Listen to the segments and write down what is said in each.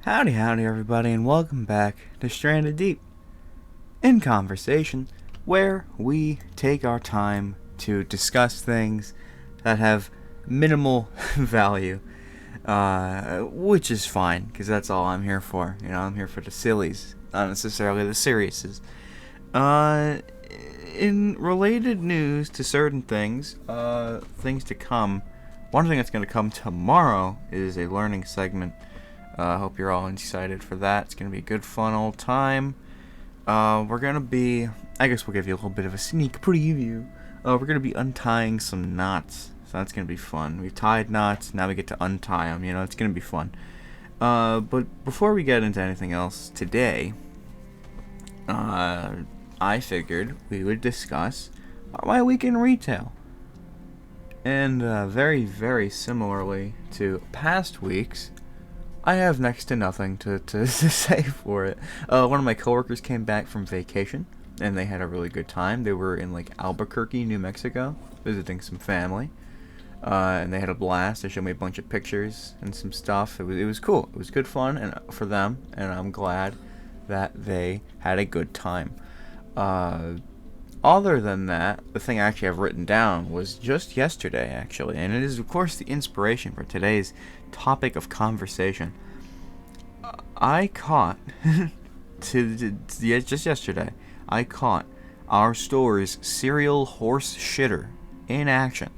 Howdy, everybody, and welcome back to Stranded Deep in Conversation, where we take our time to discuss things that have minimal value, which is fine, because that's all I'm here for. I'm here for the sillies, not necessarily the seriouses. In related news to certain things, things to come, one thing that's going to come tomorrow is a learning segment. I hope you're all excited for that. It's going to be a good, fun old time. We're going to be, I guess we'll give you a little bit of a sneak preview. We're going to be untying some knots. So that's going to be fun. We've tied knots, now we get to untie them. It's going to be fun. But before we get into anything else today, I figured we would discuss my week in retail. And very, very similarly to past weeks, I have next to nothing to say for it. One of my coworkers came back from vacation, and they had a really good time. They were in Albuquerque, New Mexico, visiting some family, and they had a blast. They showed me a bunch of pictures and some stuff. It was cool. It was good fun and for them, and I'm glad that they had a good time. Other than that, the thing I actually have written down was just yesterday, actually, and it is, of course, the inspiration for today's topic of conversation. I caught, just yesterday, I caught our store's serial horse shitter in action.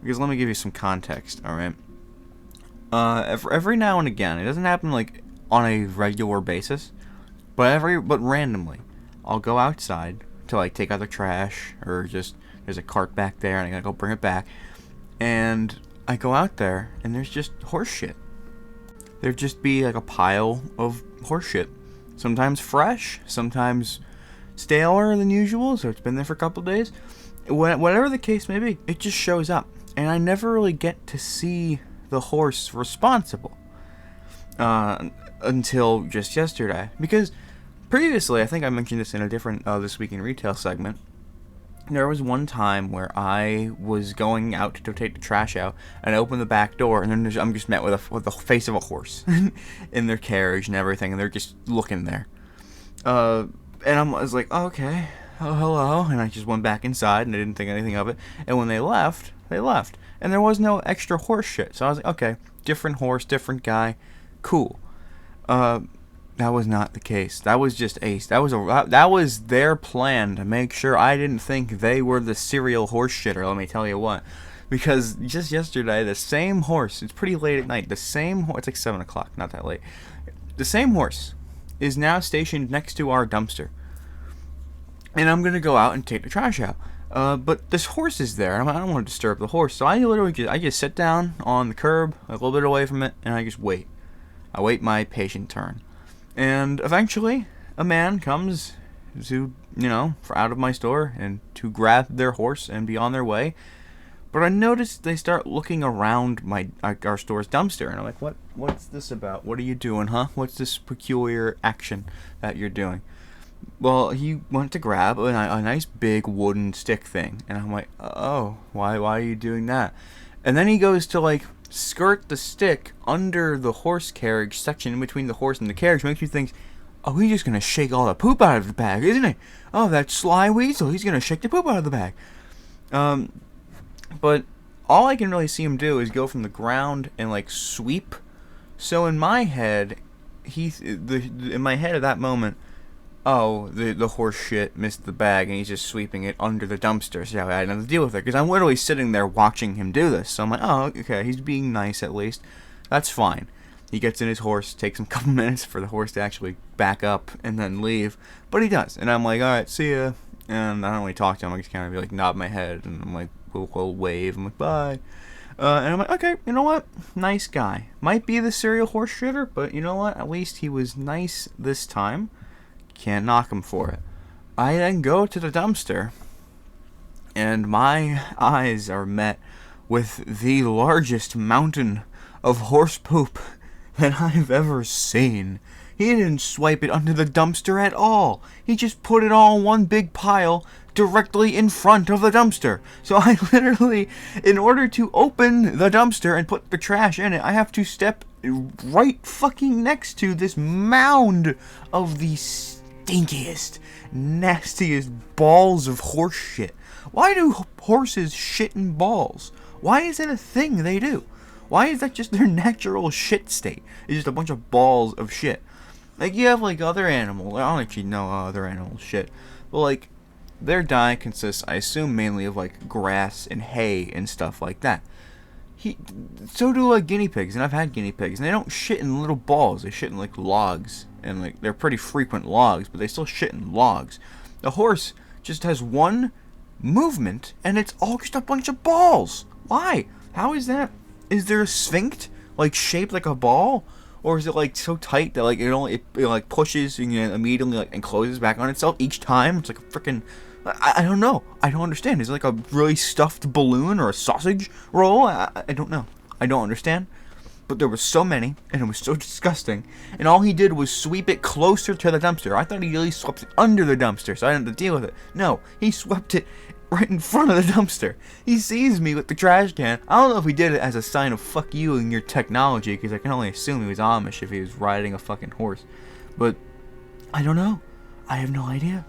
Because let me give you some context, alright? Every now and again, it doesn't happen on a regular basis, but randomly, I'll go outside to take out the trash, or just there's a cart back there and I gotta go bring it back, and I go out there and there's just horse shit. There'd just be a pile of horse shit, sometimes fresh, sometimes staler than usual, so it's been there for a couple days. Whatever the case may be, it just shows up, and I never really get to see the horse responsible until just yesterday, because previously, I think I mentioned this in a different This Week in Retail segment, there was one time where I was going out to take the trash out, and I opened the back door, and then I'm just met with the face of a horse in their carriage and everything, and they're just looking there. And I was like, oh, okay, oh, hello, and I just went back inside, and I didn't think anything of it, and when they left, and there was no extra horse shit, so I was like, okay, different horse, different guy, cool. That was not the case. That was just Ace. That was their plan to make sure I didn't think they were the serial horse shitter, let me tell you what. Because just yesterday, the same horse, it's pretty late at night, it's 7 o'clock, not that late. The same horse is now stationed next to our dumpster. And I'm going to go out and take the trash out. But this horse is there, and I don't want to disturb the horse, so I just sit down on the curb, a little bit away from it, and I just wait. I wait my patient turn. And eventually, a man comes to, for out of my store and to grab their horse and be on their way. But I noticed they start looking around our store's dumpster, and I'm like, what's this about? What are you doing, huh? What's this peculiar action that you're doing? Well, he went to grab a nice big wooden stick thing, and I'm like, oh, why are you doing that? And then he goes to skirt the stick under the horse carriage section in between the horse and the carriage. Makes me think, oh, he's just gonna shake all the poop out of the bag, isn't he? Oh, that sly weasel, he's gonna shake the poop out of the bag. But all I can really see him do is go from the ground and sweep. So in my head, in my head at that moment, oh, the horse shit missed the bag and he's just sweeping it under the dumpster, so I had nothing to deal with it, because I'm literally sitting there watching him do this. So I'm like, oh, okay, he's being nice at least. That's fine. He gets in his horse, takes him a couple minutes for the horse to actually back up and then leave, but he does. And I'm like, alright, see ya. And I don't really talk to him, I just kind of nod my head, and I'm like, we'll wave, I'm like, bye. And I'm like, okay, you know what? Nice guy. Might be the serial horse shitter, but you know what? At least he was nice this time. Can't knock him for it. I then go to the dumpster, and my eyes are met with the largest mountain of horse poop that I've ever seen. He didn't swipe it under the dumpster at all. He just put it all in one big pile directly in front of the dumpster. So I literally, in order to open the dumpster and put the trash in it, I have to step right fucking next to this mound of the stinkiest, nastiest balls of horse shit. Why do horses shit in balls? Why is it a thing they do? Why is that just their natural shit state? It's just a bunch of balls of shit. Like, you have, like, other animals. I don't actually know other animals shit. But, like, their diet consists, I assume, mainly of, like, grass and hay and stuff like that. So do, like, guinea pigs. And I've had guinea pigs. And they don't shit in little balls. They shit in, like, logs. And, like, they're pretty frequent logs. But they still shit in logs. The horse just has one movement. And it's all just a bunch of balls. Why? How is that? Is there a sphinx, like, shaped like a ball? Or is it, like, so tight that, like, it like, pushes and immediately, like, and closes back on itself each time? It's like a freaking... I don't know. I don't understand. Is it like a really stuffed balloon or a sausage roll? I don't know. I don't understand. But there were so many, and it was so disgusting. And all he did was sweep it closer to the dumpster. I thought he really swept it under the dumpster, so I didn't have to deal with it. No, he swept it right in front of the dumpster. He sees me with the trash can. I don't know if he did it as a sign of fuck you and your technology, because I can only assume he was Amish if he was riding a fucking horse. But I don't know. I have no idea.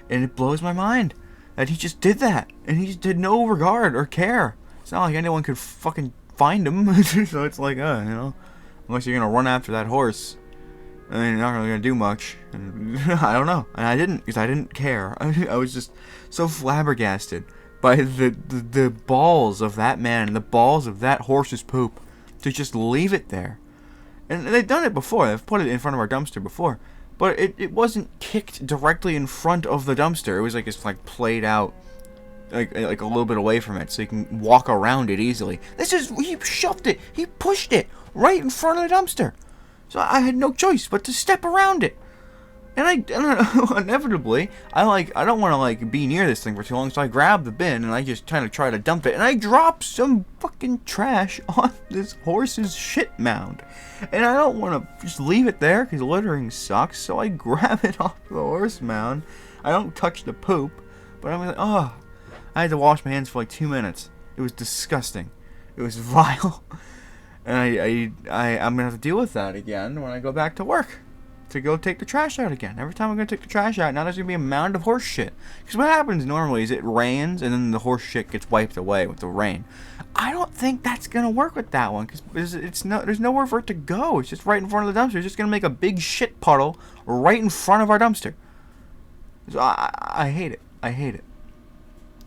And it blows my mind that he just did that. And he just did no regard or care. It's not like anyone could fucking find him. So it's like, unless you're going to run after that horse, I mean, you're not really going to do much. And I don't know. And I didn't, because I didn't care. I was just so flabbergasted by the balls of that man and the balls of that horse's poop to just leave it there. And they've done it before. They've put it in front of our dumpster before. But it wasn't kicked directly in front of the dumpster. It was like it's like played out like a little bit away from it so you can walk around it easily. He shoved it. He pushed it right in front of the dumpster. So I had no choice but to step around it. And I don't know, inevitably, I don't want to, like, be near this thing for too long, so I grab the bin, and I just kind of try to dump it, and I drop some fucking trash on this horse's shit mound. And I don't want to just leave it there, because littering sucks, so I grab it off the horse mound. I don't touch the poop, but I'm like, I had to wash my hands for, like, 2 minutes. It was disgusting. It was vile. And I'm going to have to deal with that again when I go back to work. To go take the trash out again. Every time I'm going to take the trash out, now there's going to be a mound of horse shit. Because what happens normally is it rains and then the horse shit gets wiped away with the rain. I don't think that's going to work with that one. Because there's nowhere for it to go. It's just right in front of the dumpster. It's just going to make a big shit puddle right in front of our dumpster. So I hate it. I hate it.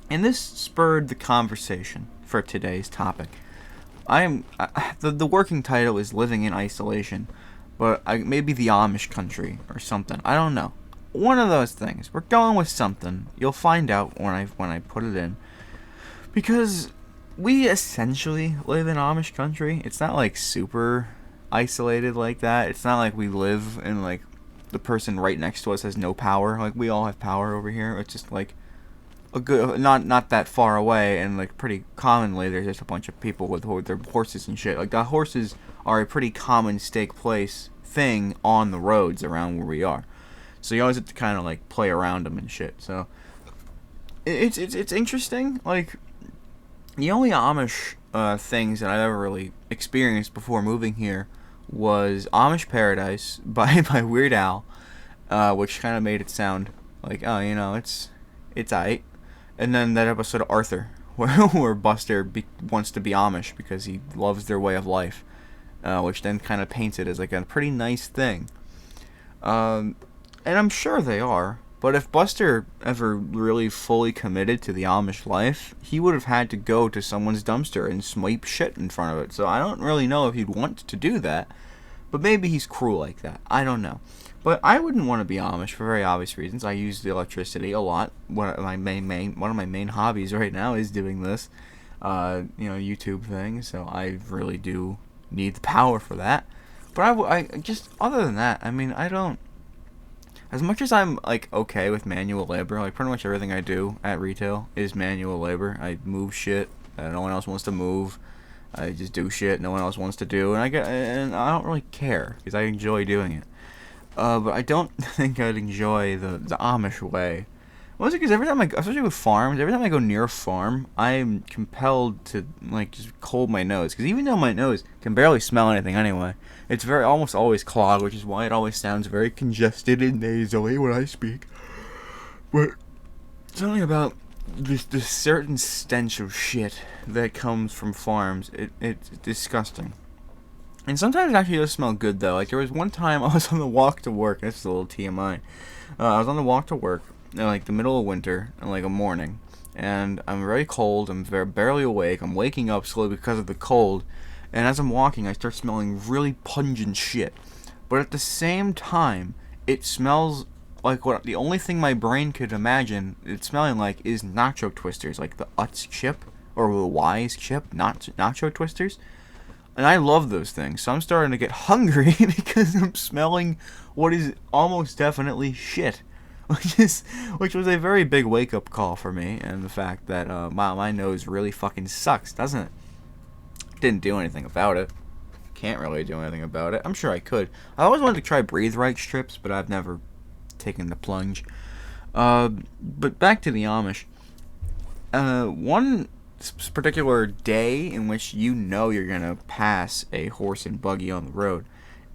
And this spurred the conversation for today's topic. The working title is Living in Isolation. But maybe the Amish country or something. I don't know. One of those things. We're going with something. You'll find out when I put it in. Because we essentially live in Amish country. It's not like super isolated like that. It's not like we live in like the person right next to us has no power. Like we all have power over here. It's just like a good not that far away, and like pretty commonly there's just a bunch of people with their horses and shit. Like the horses are a pretty common thing on the roads around where we are. So you always have to kind of like play around them and shit. So it's interesting. Like the only Amish things that I've ever really experienced before moving here was Amish Paradise by Weird Al, which kind of made it sound like it's aight. And then that episode of Arthur where Buster wants to be Amish because he loves their way of life. Which then kind of paints it as like a pretty nice thing. And I'm sure they are. But if Buster ever really fully committed to the Amish life, he would have had to go to someone's dumpster and swipe shit in front of it. So I don't really know if he'd want to do that. But maybe he's cruel like that. I don't know. But I wouldn't want to be Amish for very obvious reasons. I use the electricity a lot. One of my main hobbies right now is doing this, YouTube thing. So I really do need the power for that. But I just, other than that, I mean, I don't, as much as I'm like okay with manual labor, like pretty much everything I do at retail is manual labor. I move shit that no one else wants to move. I just do shit no one else wants to do, and I don't really care because I enjoy doing it. But I don't think I'd enjoy the Amish way, Mostly because every time especially with farms, every time I go near a farm, I'm compelled to like just hold my nose. Because even though my nose can barely smell anything anyway, it's very almost always clogged, which is why it always sounds very congested and nasally when I speak. But something about this certain stench of shit that comes from farms, it's disgusting. And sometimes it actually does smell good though. Like there was one time I was on the walk to work. This is a little TMI. I was on the walk to work in like the middle of winter, in like a morning, and I'm very cold. I'm barely awake. I'm waking up slowly because of the cold, and as I'm walking, I start smelling really pungent shit. But at the same time, it smells like what the only thing my brain could imagine it smelling like is nacho twisters, like the Utz chip or the Wise chip, not nacho twisters. And I love those things, so I'm starting to get hungry because I'm smelling what is almost definitely shit, which was a very big wake up call for me, and the fact that my nose really fucking sucks, doesn't it? Didn't do anything about it. Can't really do anything about it. I'm sure I could. I always wanted to try breathe right strips, but I've never taken the plunge. But back to the Amish. One particular day in which you know you're gonna pass a horse and buggy on the road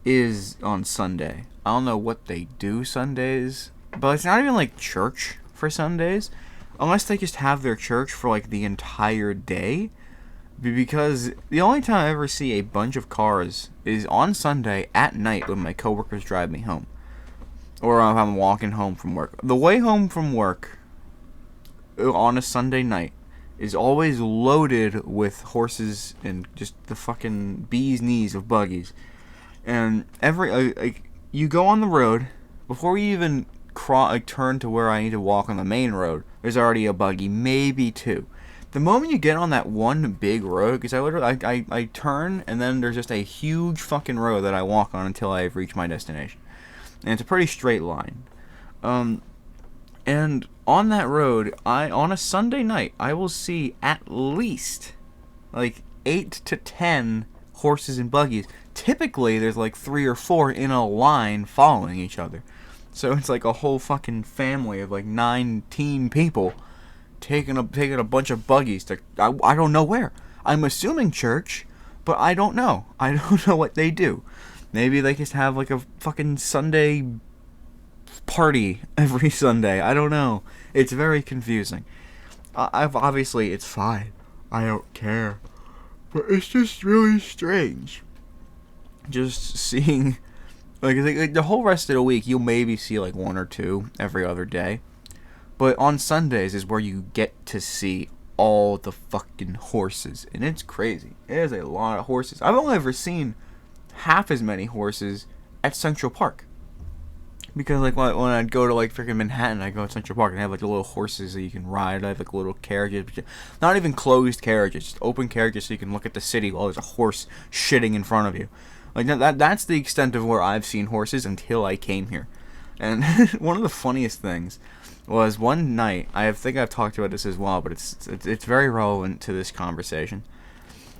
is on Sunday. I don't know what they do Sundays, but it's not even like church for Sundays, unless they just have their church for like the entire day. Because the only time I ever see a bunch of cars is on Sunday at night when my coworkers drive me home, or if I'm walking home from work. The way home from work on a Sunday night is always loaded with horses and just the fucking bee's knees of buggies. And you go on the road before you even turn to where I need to walk on the main road. There's already a buggy, maybe two. The moment you get on that one big road, because I turn and then there's just a huge fucking road that I walk on until I've reached my destination, and it's a pretty straight line. And on that road, on a Sunday night, I will see at least like 8 to 10 horses and buggies. Typically, there's like 3 or 4 in a line following each other. So it's like a whole fucking family of like 19 people taking a bunch of buggies to I don't know where. I'm assuming church, but I don't know. I don't know what they do. Maybe they just have like a fucking Sunday party every Sunday. I don't know. It's very confusing. Obviously it's fine. I don't care. But it's just really strange. Just seeing like the whole rest of the week you'll maybe see like 1 or 2 every other day. But on Sundays is where you get to see all the fucking horses, and it's crazy. There's a lot of horses. I've only ever seen half as many horses at Central Park. Because like when I'd go to like freaking Manhattan, I go to Central Park and they have like the little horses that you can ride. I have like little carriages, not even closed carriages, just open carriages so you can look at the city while there's a horse shitting in front of you. Like that's the extent of where I've seen horses until I came here. And one of the funniest things was one night, I think I've talked about this as well, but it's very relevant to this conversation.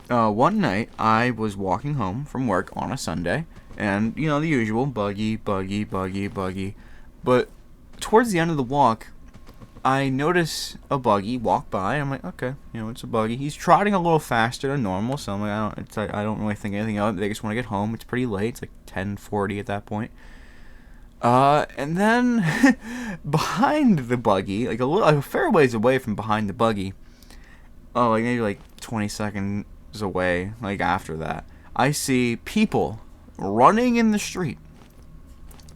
One night, I was walking home from work on a Sunday, and, you know, the usual, buggy. But towards the end of the walk, I notice a buggy walk by, and I'm like, okay, you know, it's a buggy. He's trotting a little faster than normal, so I'm like, I don't really think anything of it. They just want to get home. It's pretty late. It's like 10:40 at that point. And then behind the buggy, like a fair ways away from behind the buggy, like maybe like 20 seconds away, like after that, I see people running in the street.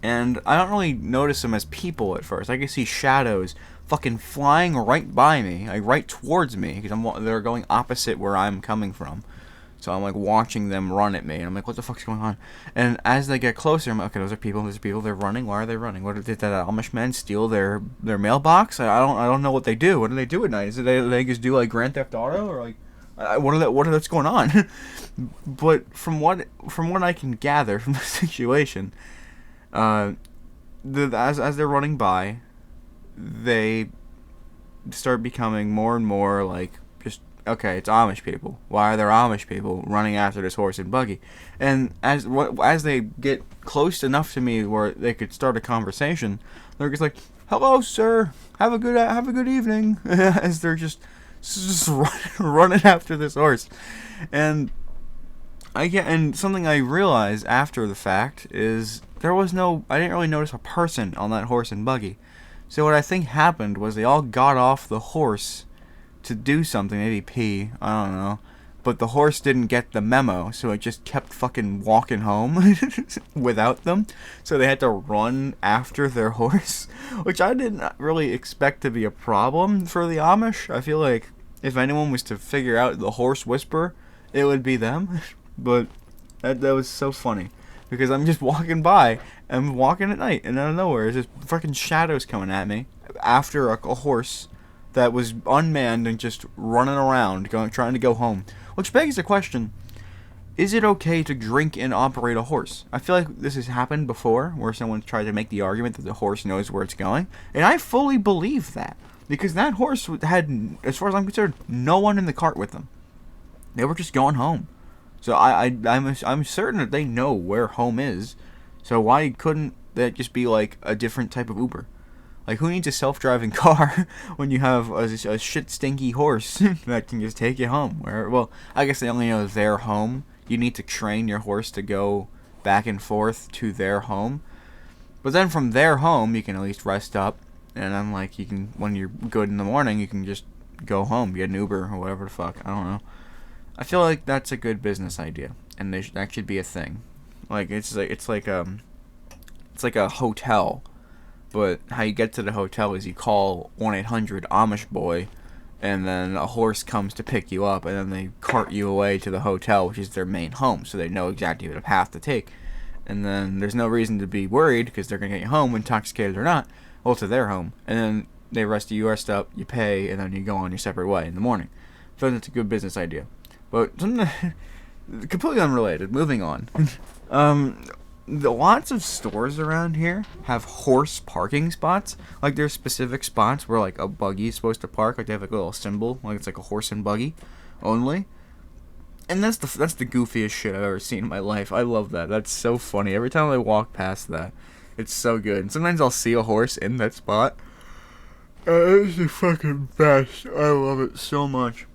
And I don't really notice them as people at first. I can see shadows fucking flying right by me, like right towards me, because they're going opposite where I'm coming from. So I'm like watching them run at me, and I'm like, what the fuck's going on? And as they get closer, I'm like, okay, those are people, they're running. Why are they running? Did that Amish men steal their mailbox? I don't know what they do. What do they do at night? Is it they just do like Grand Theft Auto, or like what's going on? But from what I can gather from the situation, as they're running by, they start becoming more and more like just okay, it's Amish people. Why are there Amish people running after this horse and buggy? And as they get close enough to me where they could start a conversation, they're just like, "Hello, sir. Have a good evening." As they're just running after this horse, and and something I realized after the fact is I didn't really notice a person on that horse and buggy. So what I think happened was they all got off the horse to do something, maybe pee, I don't know. But the horse didn't get the memo, so it just kept fucking walking home without them. So they had to run after their horse, which I didn't really expect to be a problem for the Amish. I feel like if anyone was to figure out the horse whisperer, it would be them. But that was so funny. Because I'm just walking by, I'm walking at night, and out of nowhere, there's just fucking shadows coming at me after a horse that was unmanned and just running around, trying to go home. Which begs the question, is it okay to drink and operate a horse? I feel like this has happened before, where someone tried to make the argument that the horse knows where it's going, and I fully believe that. Because that horse had, as far as I'm concerned, no one in the cart with them. They were just going home. So I'm certain that they know where home is. So why couldn't that just be like a different type of Uber? Like, who needs a self-driving car when you have a shit stinky horse that can just take you home? Well, I guess they only know their home. You need to train your horse to go back and forth to their home. But then from their home, you can at least rest up. And then, like, you can, when you're good in the morning, you can just go home, get an Uber or whatever the fuck. I don't know. I feel like that's a good business idea, and that should be a thing. Like it's like a hotel, but how you get to the hotel is you call 1-800-AMISH-BOY, and then a horse comes to pick you up, and then they cart you away to the hotel, which is their main home, so they know exactly the path to take. And then there's no reason to be worried because they're gonna get you home, intoxicated or not, to their home, and then you rest up, you pay, and then you go on your separate way in the morning. So that's a good business idea. But something completely unrelated. Moving on. Lots of stores around here have horse parking spots. Like, there's specific spots where, like, a buggy is supposed to park. Like, they have, like, a little symbol. Like, it's like a horse and buggy only. And that's the goofiest shit I've ever seen in my life. I love that. That's so funny. Every time I walk past that, it's so good. And sometimes I'll see a horse in that spot. It's the fucking best. I love it so much.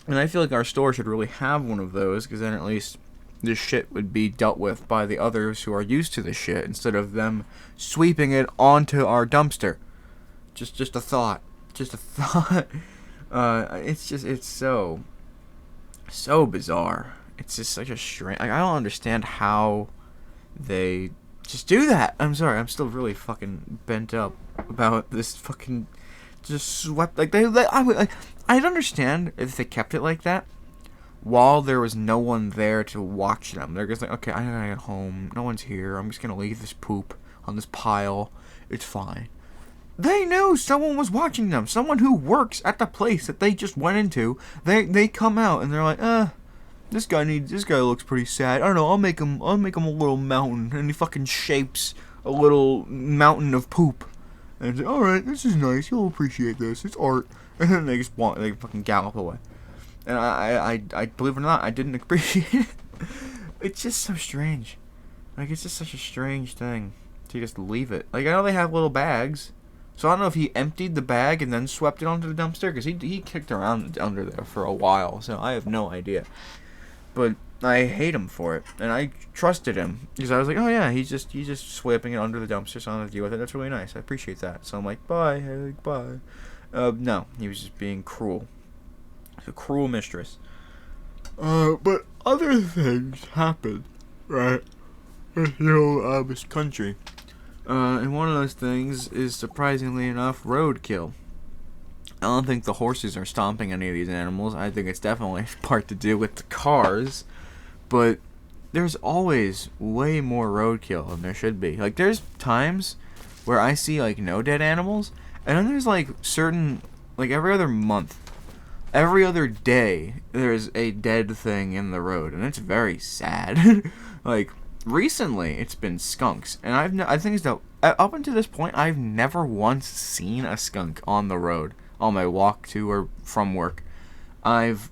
And I feel like our store should really have one of those, because then at least this shit would be dealt with by the others who are used to this shit, instead of them sweeping it onto our dumpster. Just a thought. Just a thought. It's so bizarre. It's just such a strange... Like, I don't understand how they just do that. I'm sorry, I'm still really fucking bent up about this fucking... Just swept... Like, I'd understand if they kept it like that while there was no one there to watch them. They're just like, okay, I gotta get home. No one's here. I'm just gonna leave this poop on this pile. It's fine. They knew someone was watching them. Someone who works at the place that they just went into. They come out and they're like, this guy looks pretty sad. I don't know. I'll make him a little mountain, and he fucking shapes a little mountain of poop. And it's like, all right, this is nice. You'll appreciate this. It's art. And then they fucking gallop away. And I believe it or not, I didn't appreciate it. It's just so strange. Like, it's just such a strange thing to just leave it. Like, I know they have little bags, so I don't know if he emptied the bag and then swept it onto the dumpster, because he kicked around under there for a while, so I have no idea. But I hate him for it, and I trusted him, because I was like, oh yeah, he's just sweeping it under the dumpster, so I don't have to deal with it. That's really nice. I appreciate that. So I'm like, bye. Bye. No, he was just being cruel. A cruel mistress. But other things happen, right? In the old Amish country. And one of those things is, surprisingly enough, roadkill. I don't think the horses are stomping any of these animals. I think it's definitely part to do with the cars. But there's always way more roadkill than there should be. Like, there's times where I see, like, no dead animals, and then there's, like, certain, like, every other month, every other day, there's a dead thing in the road, and it's very sad. Like, recently, it's been skunks, and I think that up until this point, I've never once seen a skunk on the road on my walk to or from work. I've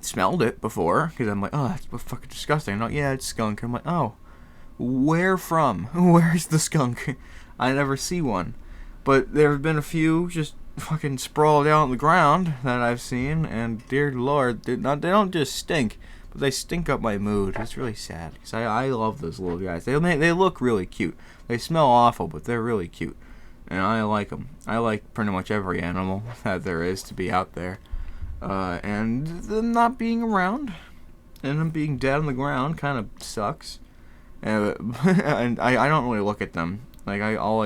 smelled it before, because I'm like, oh, that's fucking disgusting. I'm like, yeah, it's skunk. I'm like, oh, where from? Where's the skunk? I never see one. But there have been a few just fucking sprawled out on the ground that I've seen, and dear lord, they don't just stink, but they stink up my mood. It's really sad, because I love those little guys. They look really cute. They smell awful, but they're really cute. And I like them. I like pretty much every animal that there is to be out there. And them not being around and them being dead on the ground kind of sucks. And I don't really look at them. Like, I'll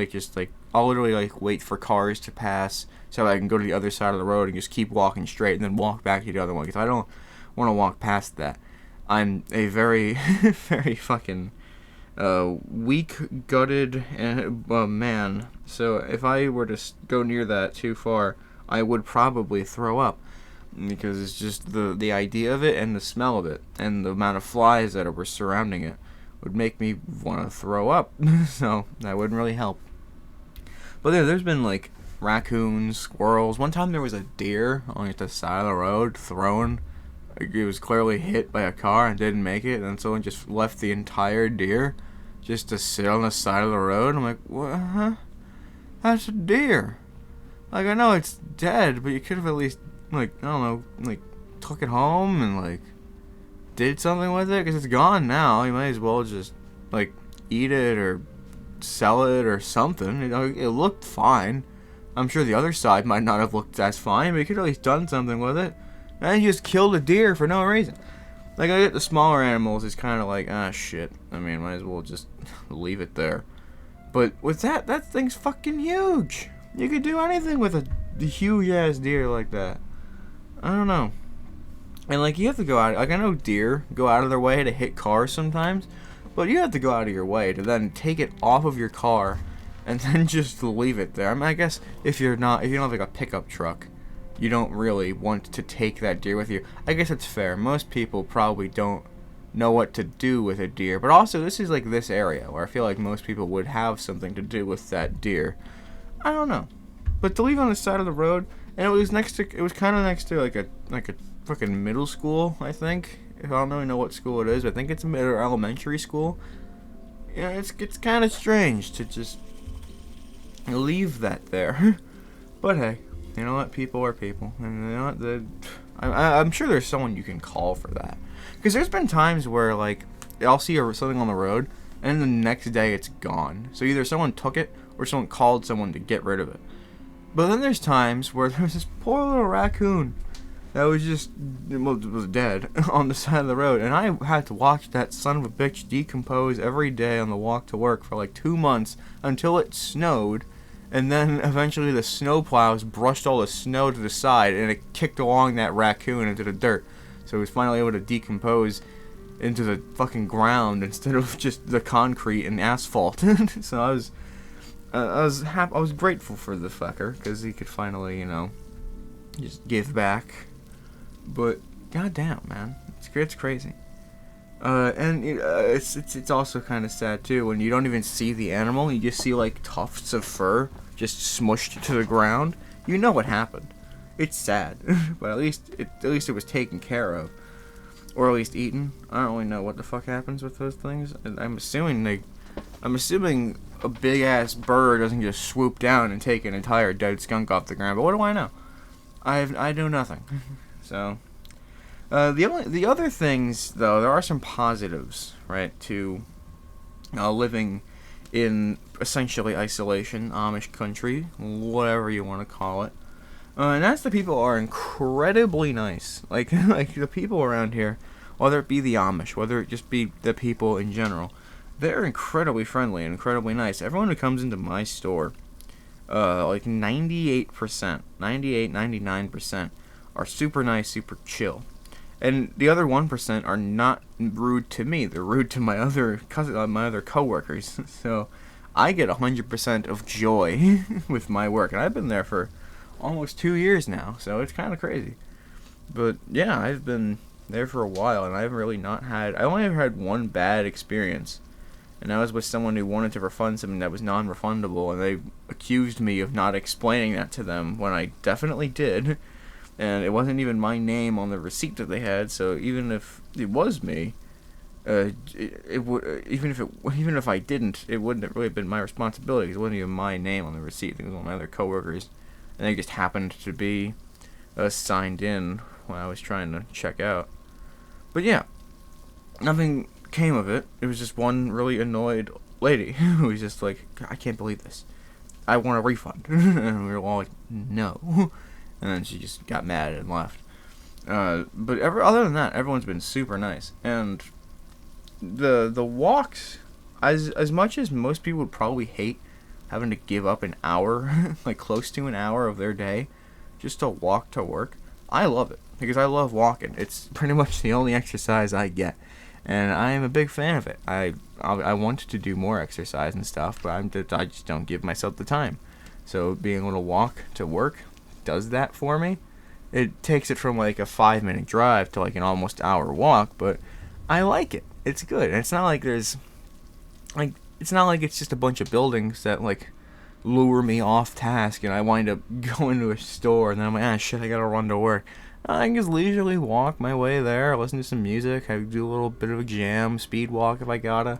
literally like wait for cars to pass so I can go to the other side of the road and just keep walking straight and then walk back to the other one, because I don't want to walk past that. I'm a very, very fucking weak-gutted man. So if I were to go near that too far, I would probably throw up, because it's just the idea of it and the smell of it and the amount of flies that were surrounding it would make me want to throw up. So that wouldn't really help. But there's been like raccoons, squirrels. One time there was a deer on the side of the road thrown. It was clearly hit by a car and didn't make it, and someone just left the entire deer just to sit on the side of the road. I'm like, what? Huh? That's a deer. Like, I know it's dead, but you could have at least, like, I don't know, like, took it home and, like, did something with it, because it's gone now. You might as well just, like, eat it or sell it or something. It looked fine. I'm sure the other side might not have looked as fine, but you could have at least done something with it. And you just killed a deer for no reason. Like, I get the smaller animals, it's kind of like, shit. I mean, might as well just leave it there. But with that thing's fucking huge. You could do anything with a huge-ass deer like that. I don't know. And, like, you have to go out... Like, I know deer go out of their way to hit cars sometimes, but you have to go out of your way to then take it off of your car and then just leave it there. I mean, I guess if you don't have, like, a pickup truck, you don't really want to take that deer with you. I guess it's fair. Most people probably don't know what to do with a deer. But also, this is like this area where I feel like most people would have something to do with that deer. I don't know. But to leave on the side of the road, and it was kind of next to like a fucking middle school, I think. I don't really know what school it is, but I think it's a middle elementary school. Yeah, it's kind of strange to just leave that there. But hey. You know what? People are people. And you know what? I'm sure there's someone you can call for that. Because there's been times where, like, I'll see something on the road, and the next day it's gone. So either someone took it, or someone called someone to get rid of it. But then there's times where there's this poor little raccoon that was was dead on the side of the road. And I had to watch that son of a bitch decompose every day on the walk to work for, like, 2 months until it snowed. And then eventually the snowplows brushed all the snow to the side, and it kicked along that raccoon into the dirt. So it was finally able to decompose into the fucking ground instead of just the concrete and asphalt. So I was grateful for the fucker, because he could finally, you know, just give back. But goddamn, man, it's crazy. And it's also kind of sad too when you don't even see the animal. You just see like tufts of fur just smushed to the ground. You know what happened. It's sad, but at least it was taken care of, or at least eaten. I don't really know what the fuck happens with those things. I'm assuming a big ass bird doesn't just swoop down and take an entire dead skunk off the ground. But what do I know? I know nothing. So. The other things, though, there are some positives, right, to living in essentially isolation, Amish country, whatever you want to call it. And that's the people are incredibly nice. Like the people around here, whether it be the Amish, whether it just be the people in general, they're incredibly friendly and incredibly nice. Everyone who comes into my store, like 98%, 99% are super nice, super chill. And the other 1% are not rude to me. They're rude to my other coworkers. So I get 100% of joy with my work, and I've been there for almost 2 years now. So it's kind of crazy. But yeah, I've been there for a while, and I've really not had. I only ever had one bad experience, and that was with someone who wanted to refund something that was non-refundable, and they accused me of not explaining that to them when I definitely did. and it wasn't even my name on the receipt that they had. So even if it was me, it would even if I didn't, it wouldn't have really been my responsibility. 'Cause it wasn't even my name on the receipt. It was one of my other coworkers, and they just happened to be signed in when I was trying to check out. But yeah, nothing came of it. It was just one really annoyed lady who was just like, I can't believe this. I want a refund. And we were all like, no. And then she just got mad and left. But other than that, everyone's been super nice. And the walks, as much as most people would probably hate having to give up an hour, like close to an hour of their day, just to walk to work, I love it. Because I love walking. It's pretty much the only exercise I get. And I am a big fan of it. I want to do more exercise and stuff, but I just don't give myself the time. So being able to walk to work does that for me. It takes it from like a 5-minute drive to like an almost hour walk, but I like it. It's good. And it's not like it's just a bunch of buildings that like lure me off task and I wind up going to a store and then I'm like, shit, I gotta run to work. I can just leisurely walk my way there, listen to some music, I do a little bit of a jam, speed walk if I gotta.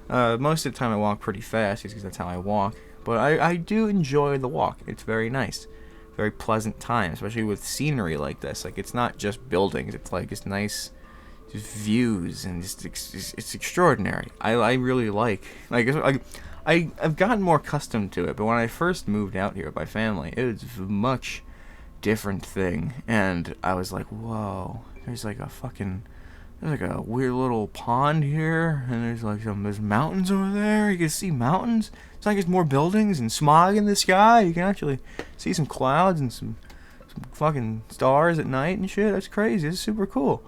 Most of the time I walk pretty fast because that's how I walk. But I do enjoy the walk. It's very nice. Very pleasant time, especially with scenery like this. Like, it's not just buildings. It's like, it's nice just views and it's extraordinary. I really like I've gotten more accustomed to it, but when I first moved out here with my family, it was a much different thing. And I was like, whoa, there's like a weird little pond here, and there's mountains over there. You can see mountains. It's like there's more buildings and smog in the sky. You can actually see some clouds and some fucking stars at night and shit. That's crazy. It's super cool.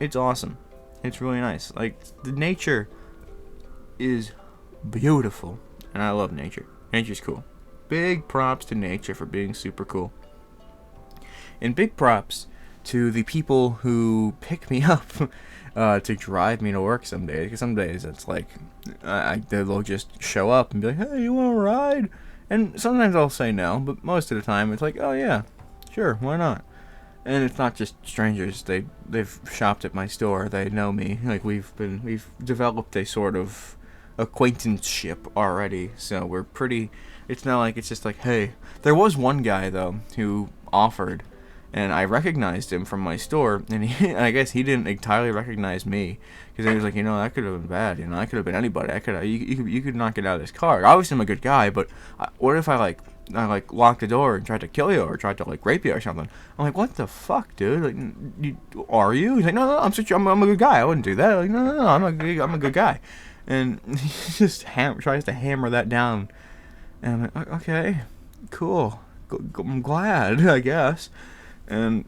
It's awesome. It's really nice. Like, the nature is beautiful, and I love nature. Nature's cool. Big props to nature for being super cool. And big props to the people who pick me up to drive me to work some days. Because some days it's like, they'll just show up and be like, hey, you want a ride? And sometimes I'll say no, but most of the time it's like, oh yeah, sure, why not? And it's not just strangers. They've shopped at my store. They know me. Like, we've developed a sort of acquaintanceship already. So we're pretty. It's not like it's just like, hey. There was one guy though who offered, and I recognized him from my store, and I guess he didn't entirely recognize me, because he was like, that could have been bad. I could have been anybody. You could not get out of this car. Obviously, I'm a good guy, but what if I locked the door and tried to kill you or tried to like rape you or something? I'm like, what the fuck, dude? Like, are you? He's like, no, I'm a good guy. I wouldn't do that. Like, no, I'm a good guy. And he just tries to hammer that down. And I'm like, okay, cool. I'm glad, I guess. And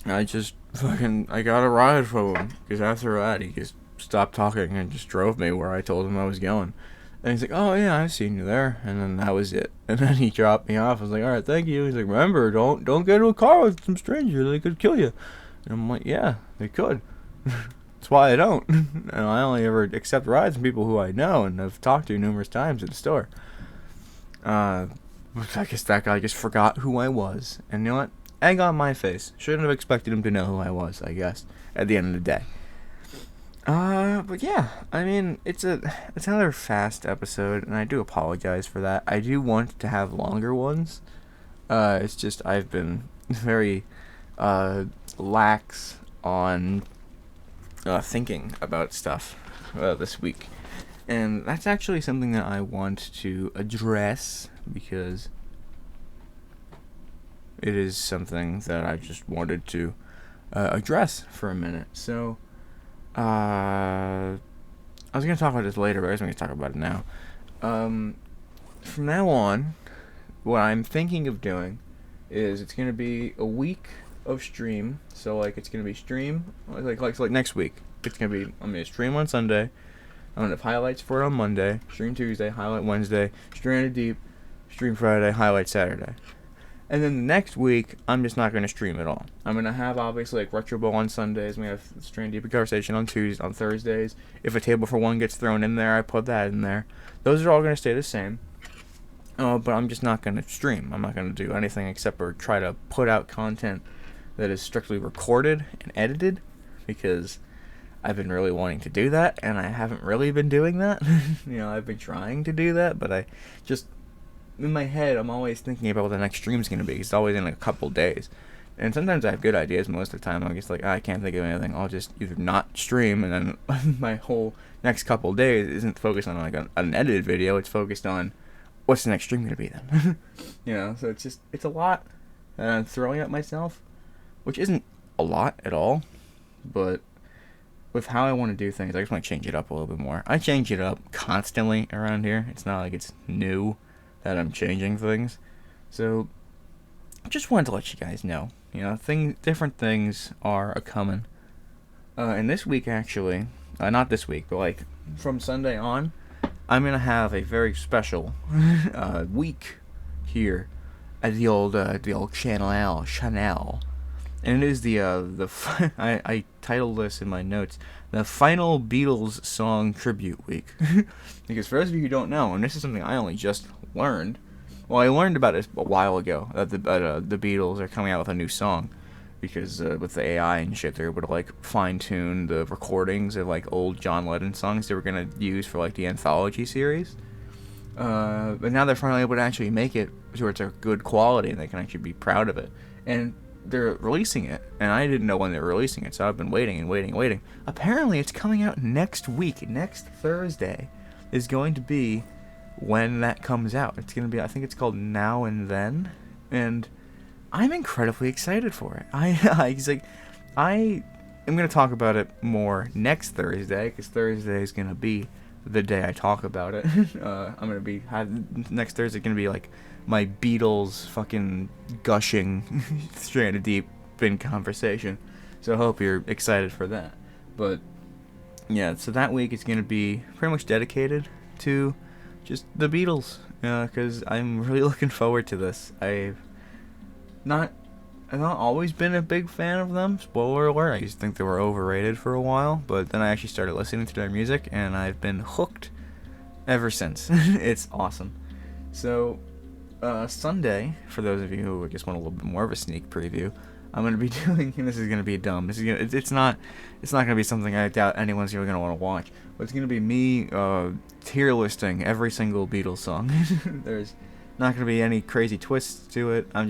I just I got a ride from him, because after that he just stopped talking and just drove me where I told him I was going. And he's like, oh yeah, I've seen you there. And then that was it. And then he dropped me off. I was like, alright, thank you. He's like, remember, don't get into a car with some stranger. They could kill you. And I'm like, yeah, they could. That's why I don't. And I only ever accept rides from people who I know and have talked to numerous times at the store. I guess that guy just forgot who I was. And you know what? Egg on my face. Shouldn't have expected him to know who I was, I guess, at the end of the day. But yeah, I mean, it's another fast episode, and I do apologize for that. I do want to have longer ones. It's just I've been very lax on thinking about stuff this week. And that's actually something that I want to address, because it is something that I just wanted to address for a minute. So, I was going to talk about this later, but I was going to talk about it now. From now on, what I'm thinking of doing is it's going to be a week of stream. So, like, it's going to be stream, like next week. It's going to be, I'm going to stream on Sunday. I'm going to have highlights for it on Monday, stream Tuesday, highlight Wednesday, Stranded Deep, stream Friday, highlight Saturday. And then the next week, I'm just not going to stream at all. I'm going to have, obviously, like, Retro Bowl on Sundays. We have Stranded Deep Conversation on Tuesdays, on Thursdays. If a Table for One gets thrown in there, I put that in there. Those are all going to stay the same. But I'm just not going to stream. I'm not going to do anything except for try to put out content that is strictly recorded and edited, because I've been really wanting to do that, and I haven't really been doing that. I've been trying to do that, but I just, in my head, I'm always thinking about what the next stream's going to be. It's always in a couple days. And sometimes I have good ideas. Most of the time, I'm just like, I can't think of anything. I'll just either not stream, and then my whole next couple days isn't focused on like an edited video. It's focused on what's the next stream going to be then. So it's a lot that I'm throwing at myself, which isn't a lot at all, but with how I want to do things, I just want to change it up a little bit more. I change it up constantly around here. It's not like it's new that I'm changing things. So I just wanted to let you guys know, different things are a-coming. And this week, actually, not this week, but like from Sunday on, I'm going to have a very special week here at the old channel. And it is I titled this in my notes, the final Beatles song tribute week. Because for those of you who don't know, and this is something I only just learned, well, I learned about it a while ago, that the Beatles are coming out with a new song. Because with the AI and shit, they're able to like fine-tune the recordings of like old John Lennon songs they were going to use for like the anthology series. But now they're finally able to actually make it so it's a good quality and they can actually be proud of it. And they're releasing it, and I didn't know when they were releasing it, so I've been waiting. Apparently, it's coming out next week. Next Thursday is going to be when that comes out. It's going to be, I think it's called Now and Then, and I'm incredibly excited for it. I am going to talk about it more next Thursday, because Thursday is going to be the day I talk about it. Next Thursday going to be like my Beatles fucking gushing straight deep in conversation. So I hope you're excited for that. But yeah, so that week is going to be pretty much dedicated to just the Beatles, because I'm really looking forward to this. I've not always been a big fan of them. Spoiler alert, I used to think they were overrated for a while, but then I actually started listening to their music, and I've been hooked ever since. It's awesome. So, Sunday, for those of you who just want a little bit more of a sneak preview, I'm going to be doing, and this is going to be dumb, it's not going to be something I doubt anyone's really going to want to watch, but it's going to be me tier listing every single Beatles song. There's not going to be any crazy twists to it. I'm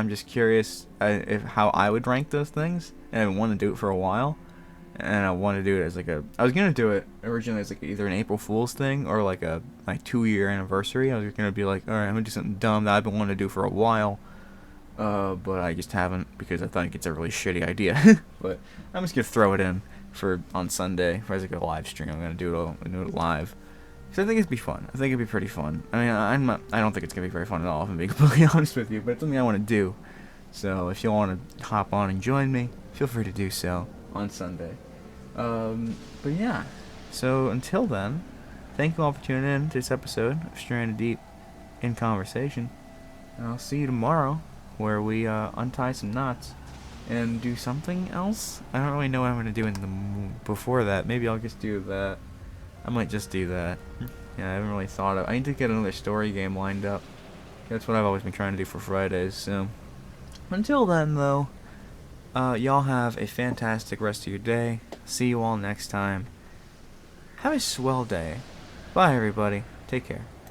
just curious how I would rank those things, and I want to do it for a while, and I want to do it as I was going to do it originally as like either an April Fool's thing or like a 2-year anniversary. I was going to be like, alright, I'm going to do something dumb that I've been wanting to do for a while, but I just haven't, because I think it's a really shitty idea. But I'm just going to throw it in on Sunday for like a live stream. I'm going to do it live. So I think it'd be fun. I think it'd be pretty fun. I mean, I don't think it's gonna be very fun at all, if I'm being completely honest with you, but it's something I want to do. So if you want to hop on and join me, feel free to do so on Sunday. But yeah. So until then, thank you all for tuning in to this episode of Stranded Deep in Conversation. And I'll see you tomorrow, where we untie some knots and do something else. I don't really know what I'm gonna do before that. Maybe I'll just do that. I might just do that. Yeah, I haven't really thought of. I need to get another story game lined up. That's what I've always been trying to do for Fridays. So until then, though, y'all have a fantastic rest of your day. See you all next time. Have a swell day. Bye, everybody. Take care.